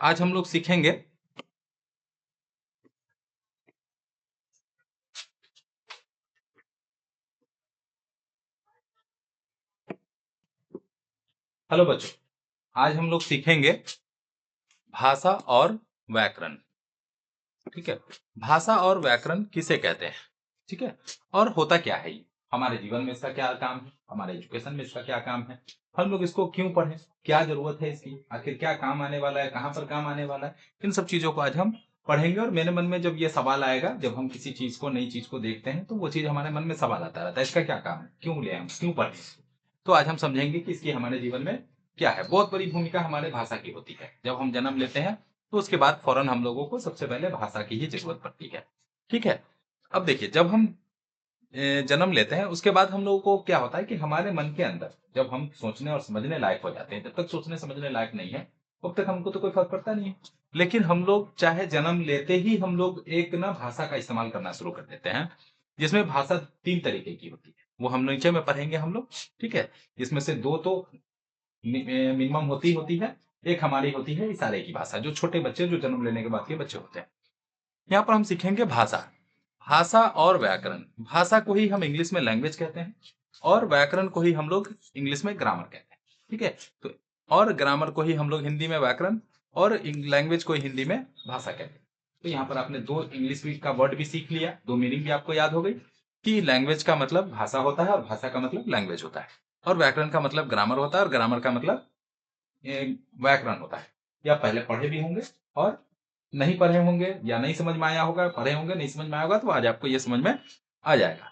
आज हम लोग सीखेंगे हेलो बच्चों, आज हम लोग सीखेंगे भाषा और व्याकरण। ठीक है, भाषा और व्याकरण किसे कहते हैं, ठीक है, और होता क्या है ये, हमारे जीवन में इसका क्या काम है, हमारे एजुकेशन में इसका क्या काम है, हम लोग इसको क्यों पढ़ें, क्या जरूरत है इसकी, आखिर क्या काम आने वाला है, कहाँ पर काम आने वाला है, इन सब चीजों को आज हम पढ़ेंगे। और मेरे मन में जब ये सवाल आएगा, जब हम किसी चीज को, नई चीज को देखते हैं, तो वो चीज हमारे मन में सवाल आता रहता है, इसका क्या काम है, क्यों ले, हम क्यों पढ़ें। तो आज हम समझेंगे कि इसकी हमारे जीवन में क्या है। बहुत बड़ी भूमिका हमारे भाषा की होती है। जब हम जन्म लेते हैं तो उसके बाद फौरन हम लोगों को सबसे पहले भाषा की ही जरूरत पड़ती है। ठीक है, अब देखिए, जब हम जन्म लेते हैं उसके बाद हम लोगों को क्या होता है कि हमारे मन के अंदर जब हम सोचने और समझने लायक हो जाते हैं, जब तक सोचने समझने लायक नहीं है तब तक हमको तो कोई फर्क पड़ता नहीं है। लेकिन हम लोग चाहे जन्म लेते ही हम लोग एक ना भाषा का इस्तेमाल करना शुरू कर देते हैं, जिसमें भाषा 3 तरीके की होती है, वो हम नीचे में पढ़ेंगे हम लोग। ठीक है, जिसमें से 2 तो मिनिमम होती है। एक हमारी होती है इशारे की भाषा, जो छोटे बच्चे, जो जन्म लेने के बाद के बच्चे होते हैं। यहाँ पर हम सीखेंगे भाषा, भाषा और व्याकरण। भाषा को ही हम इंग्लिश में लैंग्वेज कहते हैं और व्याकरण को ही हम लोग इंग्लिश में ग्रामर कहते हैं। ठीक है, तो और ग्रामर को ही हम लोग हिंदी में व्याकरण और लैंग्वेज को हिंदी में भाषा कहते हैं। तो यहाँ पर आपने 2 इंग्लिश का वर्ड भी सीख लिया, 2 मीनिंग भी आपको याद हो गई कि लैंग्वेज का मतलब भाषा होता है और भाषा का मतलब लैंग्वेज होता है, और व्याकरण का मतलब ग्रामर होता है और ग्रामर का मतलब व्याकरण होता है। या पहले पढ़े भी होंगे और नहीं पढ़े होंगे, या नहीं समझ में आया होगा, पढ़े होंगे नहीं समझ में आया होगा, तो आज आपको ये समझ में आ जाएगा।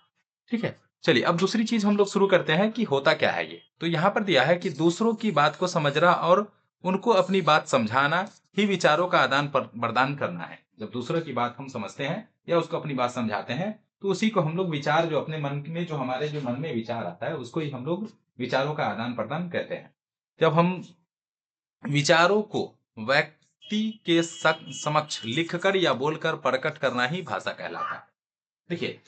ठीक है, चलिए अब दूसरी चीज हम लोग शुरू करते हैं कि होता क्या है ये। तो यहाँ पर दिया है कि दूसरों की बात को समझना और उनको अपनी बात समझाना ही विचारों का आदान प्रदान करना है। जब दूसरों की बात हम समझते हैं या उसको अपनी बात समझाते हैं, तो उसी को हम लोग विचार, जो अपने मन में, जो हमारे जो मन में विचार आता है, उसको ही हम लोग विचारों का आदान प्रदान कहते हैं। जब हम विचारों को व्यक्ति के समक्ष लिखकर या बोलकर प्रकट करना ही भाषा कहलाता है। देखिए,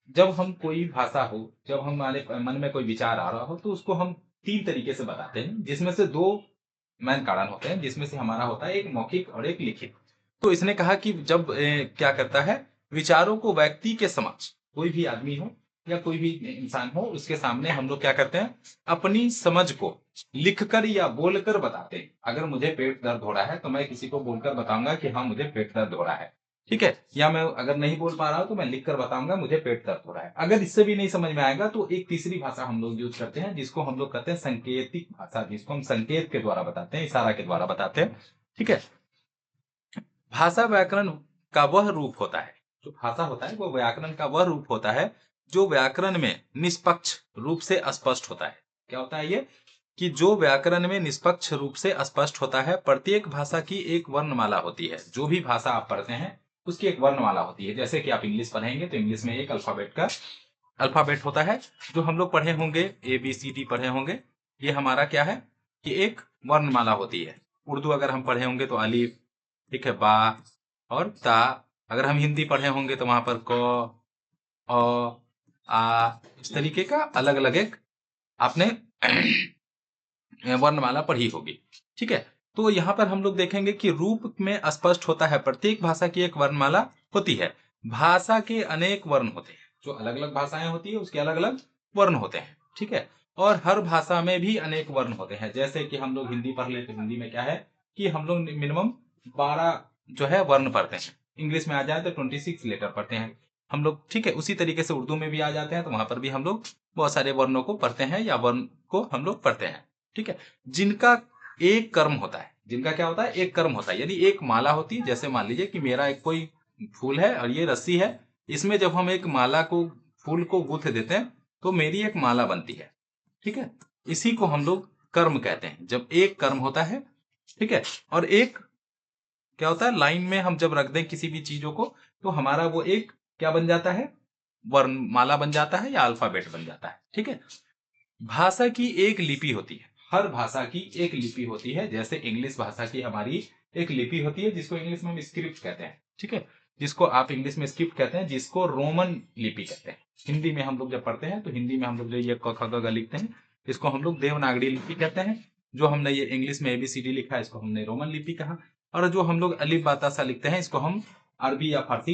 जब हम कोई भाषा हो, जब हमारे मन में कोई विचार आ रहा हो, तो उसको हम 3 तरीके से बताते हैं, जिसमें से 2 मेन कारण होते हैं, जिसमें से हमारा होता है एक मौखिक और एक लिखित। तो इसने कहा कि जब क्या करता है, विचारों को व्यक्ति के समक्ष, कोई भी आदमी हो या कोई भी इंसान हो, उसके सामने हम लोग क्या करते हैं, अपनी समझ को लिखकर या बोलकर बताते हैं। अगर मुझे पेट दर्द हो रहा है तो मैं किसी को बोलकर बताऊंगा कि हाँ मुझे पेट दर्द हो रहा है। ठीक है, या मैं अगर नहीं बोल पा रहा हूं तो मैं लिख कर बताऊंगा मुझे पेट दर्द हो रहा है। अगर इससे भी नहीं समझ में आएगा तो एक तीसरी भाषा हम लोग यूज करते हैं, जिसको हम लोग कहते हैं संकेतिक भाषा, जिसको हम संकेत के द्वारा बताते हैं, इशारा के द्वारा बताते हैं। ठीक है, भाषा व्याकरण का वह रूप होता है, जो भाषा होता है वो व्याकरण का वह रूप होता है जो व्याकरण में निष्पक्ष रूप से स्पष्ट होता है। क्या होता है ये, कि जो व्याकरण में निष्पक्ष रूप से स्पष्ट होता है। प्रत्येक भाषा की एक वर्णमाला होती है, जो भी भाषा आप पढ़ते हैं उसकी एक वर्णमाला होती है। जैसे कि आप इंग्लिश पढ़ेंगे तो इंग्लिश में एक अल्फाबेट होता है, जो हम लोग पढ़े होंगे, ABCD पढ़े होंगे। ये हमारा क्या है कि एक वर्णमाला होती है। उर्दू अगर हम पढ़े होंगे तो अलिफ, ठीक है, बा और ता। अगर हम हिंदी पढ़े होंगे तो वहां पर क, अ, आ, इस तरीके का अलग अलग एक आपने वर्णमाला पढ़ी होगी। ठीक है, तो यहाँ पर हम लोग देखेंगे कि रूप में स्पष्ट होता है। प्रत्येक भाषा की एक वर्णमाला होती है। भाषा के अनेक वर्ण होते हैं, जो अलग अलग भाषाएं होती है उसके अलग अलग वर्ण होते हैं। ठीक है, और हर भाषा में भी अनेक वर्ण होते हैं। जैसे कि हम लोग हिंदी पढ़ लेते, हिंदी में क्या है कि हम लोग मिनिमम 12 जो है वर्ण पढ़ते हैं। इंग्लिश में आ जाए तो 26 लेटर पढ़ते हैं हम लोग। ठीक है, उसी तरीके से उर्दू में भी आ जाते हैं, तो वहां पर भी हम लोग बहुत सारे वर्णों को पढ़ते हैं या वर्ण को हम लोग पढ़ते हैं। ठीक है, जिनका एक कर्म होता है, जिनका क्या होता है, एक कर्म होता है, यानी एक माला होती है। जैसे मान लीजिए कि मेरा एक कोई फूल है और ये रस्सी है, इसमें जब हम एक माला को, फूल को गूंथ देते हैं तो मेरी एक माला बनती है। ठीक है, इसी को हम लोग कर्म कहते हैं, जब एक कर्म होता है। ठीक है, और एक क्या होता है, लाइन में हम जब रख दें किसी भी चीजों को, तो हमारा वो एक क्या बन जाता है, वर्णमाला बन जाता है या अल्फाबेट बन जाता है। ठीक है, भाषा की एक लिपि होती है, हर भाषा की एक लिपि होती है। जैसे इंग्लिश भाषा की हमारी एक लिपि होती है, जिसको इंग्लिश में हम स्क्रिप्ट कहते हैं। ठीक है, जिसको आप इंग्लिश में स्क्रिप्ट कहते हैं, जिसको रोमन लिपि कहते हैं। हिंदी में हम लोग जब पढ़ते हैं तो हिंदी में हम लोग जो ये क ख ग घ लिखते हैं, इसको हम लोग देवनागरी लिपि कहते हैं। जो हमने ये इंग्लिश में ABCD लिखा है, इसको हमने रोमन लिपि कहा। और जो हम लोग अलिफ बा ता सा लिखते हैं इसको हम अरबी या फारसी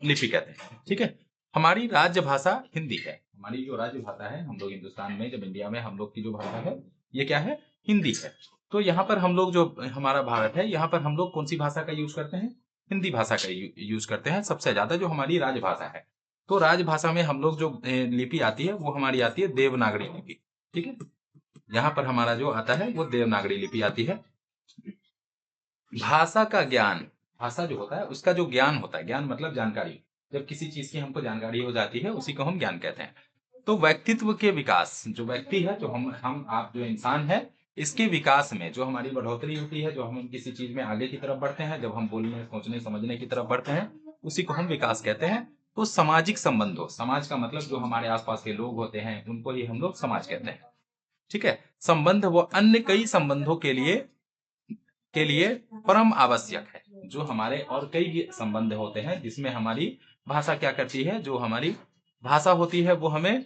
लिपि कहते हैं। ठीक है, हमारी राज्य भाषा हिंदी है। हमारी जो राज्य भाषा है, हम लोग हिंदुस्तान में, जब इंडिया में हम लोग की जो भाषा है ये क्या है, हिंदी है। तो यहाँ पर हम लोग जो हमारा भारत है, यहाँ पर हम लोग कौन सी भाषा का यूज करते हैं, हिंदी भाषा का यूज करते हैं सबसे ज्यादा, जो हमारी राजभाषा है। तो राजभाषा में हम लोग जो लिपि आती है वो हमारी आती है देवनागरी लिपि। ठीक है, यहाँ पर हमारा जो आता है वो देवनागरी लिपि आती है। भाषा का ज्ञान, भाषा जो होता है उसका जो ज्ञान होता है, ज्ञान मतलब जानकारी, जब किसी चीज की हमको जानकारी हो जाती है उसी को हम ज्ञान कहते हैं। तो व्यक्तित्व के विकास, जो व्यक्ति है, जो हम आप जो इंसान है, इसके विकास में जो हमारी बढ़ोतरी होती है, जो हम किसी चीज में आगे की तरफ बढ़ते हैं, जब हम बोलने सोचने समझने की तरफ बढ़ते हैं, उसी को हम विकास कहते हैं। तो सामाजिक संबंधों, समाज का मतलब जो हमारे आसपास के लोग होते हैं उनको ही हम लोग समाज कहते हैं। ठीक है, संबंध वो अन्य कई संबंधों के लिए परम आवश्यक है। जो हमारे और कई संबंध होते हैं जिसमें हमारी भाषा क्या करती है, जो हमारी भाषा होती है वो हमें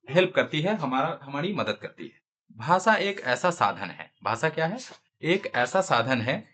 हेल्प करती है, हमारी मदद करती है। भाषा एक ऐसा साधन है, भाषा क्या है, एक ऐसा साधन है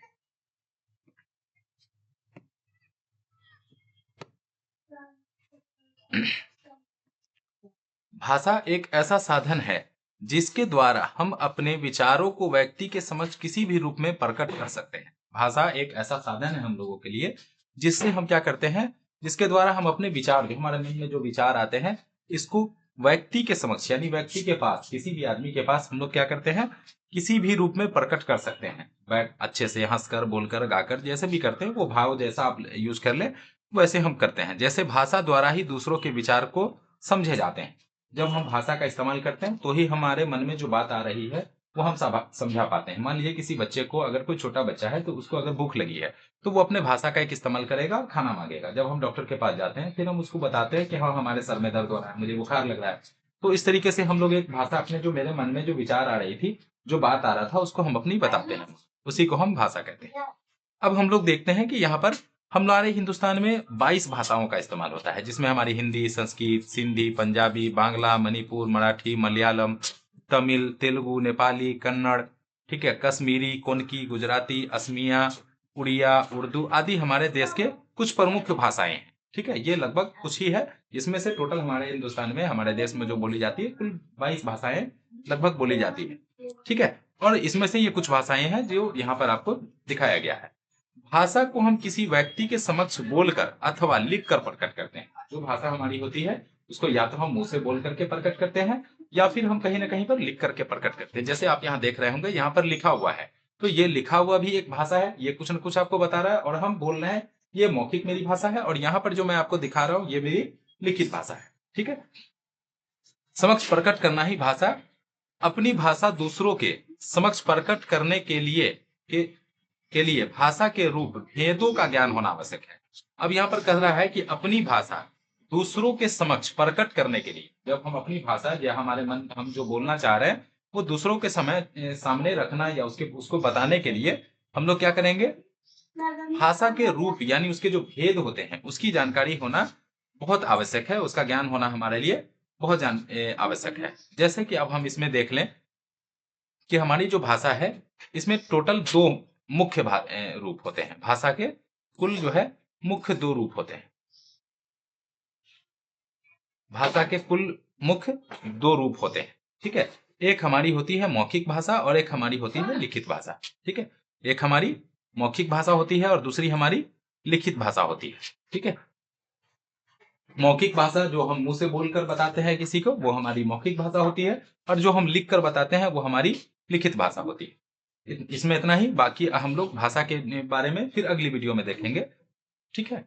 भाषा एक ऐसा साधन है जिसके द्वारा हम अपने विचारों को व्यक्ति के समक्ष किसी भी रूप में प्रकट कर सकते हैं। भाषा एक ऐसा साधन है हम लोगों के लिए जिससे हम क्या करते हैं, जिसके द्वारा हम अपने विचार, जो हमारे मन में जो विचार आते हैं, इसको व्यक्ति के समक्ष, यानी व्यक्ति के पास, किसी भी आदमी के पास हम लोग क्या करते हैं, किसी भी रूप में प्रकट कर सकते हैं। बैठ अच्छे से हंसकर, बोलकर, गाकर, जैसे भी करते हैं, वो भाव जैसा आप यूज कर ले वैसे हम करते हैं। जैसे भाषा द्वारा ही दूसरों के विचार को समझे जाते हैं। जब हम भाषा का इस्तेमाल करते हैं तो ही हमारे मन में जो बात आ रही है वो हम समझा पाते हैं। मान लीजिए किसी बच्चे को, अगर कोई छोटा बच्चा है तो उसको अगर भूख लगी है तो वो अपने भाषा का एक इस्तेमाल करेगा और खाना मांगेगा। जब हम डॉक्टर के पास जाते हैं फिर हम उसको बताते हैं कि हाँ हमारे सर में दर्द हो रहा है, मुझे बुखार लग रहा है। तो इस तरीके से हम लोग एक भाषा, अपने जो मेरे मन में जो विचार आ रही थी, जो बात आ रहा था, उसको हम अपनी बताते हैं, उसी को हम भाषा कहते हैं। अब हम लोग देखते हैं कि यहाँ पर हमारे हिंदुस्तान में 22 भाषाओं का इस्तेमाल होता है, जिसमें हमारी हिंदी, संस्कृत, सिंधी, पंजाबी, बांग्ला, मणिपुर, मराठी, मलयालम, तमिल, तेलुगु, नेपाली, कन्नड़, ठीक है, कश्मीरी, कोनकी, गुजराती, असमिया, उड़िया, उर्दू आदि हमारे देश के कुछ प्रमुख भाषाएं हैं। ठीक है, ये लगभग कुछ ही है, इसमें से टोटल हमारे हिंदुस्तान में, हमारे देश में जो बोली जाती है, कुल 22 भाषाएं लगभग बोली जाती है। ठीक है, और इसमें से ये कुछ भाषाएं हैं जो यहाँ पर आपको दिखाया गया है। भाषा को हम किसी व्यक्ति के समक्ष बोलकर अथवा लिखकर प्रकट करते हैं। जो भाषा हमारी होती है उसको या तो हम मुंह से बोल करके प्रकट करते हैं या फिर हम कहीं ना कहीं पर लिख करके प्रकट करते हैं। जैसे आप यहाँ देख रहे होंगे, यहाँ पर लिखा हुआ है, तो ये लिखा हुआ भी एक भाषा है, ये कुछ न कुछ आपको बता रहा है, और हम बोल रहे हैं, ये मौखिक मेरी भाषा है, और यहाँ पर जो मैं आपको दिखा रहा हूँ ये मेरी लिखित भाषा है। ठीक है, समक्ष प्रकट करना ही भाषा। अपनी भाषा दूसरों के समक्ष प्रकट करने के लिए भाषा के रूप भेदों का ज्ञान होना आवश्यक है। अब यहाँ पर कह रहा है कि अपनी भाषा दूसरों के समक्ष प्रकट करने के लिए, जब हम अपनी भाषा या हमारे मन, हम जो बोलना चाह रहे हैं वो दूसरों के सामने रखना या उसको बताने के लिए हम लोग क्या करेंगे, भाषा के रूप यानी उसके जो भेद होते हैं उसकी जानकारी होना बहुत आवश्यक है, उसका ज्ञान होना हमारे लिए बहुत आवश्यक है। जैसे कि अब हम इसमें देख लें कि हमारी जो भाषा है इसमें टोटल 2 मुख्य रूप होते हैं। भाषा के कुल जो है मुख्य 2 रूप होते हैं। भाषा के कुल मुख्य 2 रूप होते हैं। ठीक है, एक हमारी होती है मौखिक भाषा और एक हमारी होती है लिखित भाषा। ठीक है, एक हमारी मौखिक भाषा होती है और दूसरी हमारी लिखित भाषा होती है। ठीक है, मौखिक भाषा जो हम मुंह से बोलकर बताते हैं किसी को, वो हमारी मौखिक भाषा होती है, और जो हम लिख कर बताते हैं वो हमारी लिखित भाषा होती है। इसमें इतना ही, बाकी हम लोग भाषा के बारे में फिर अगली वीडियो में देखेंगे। ठीक है।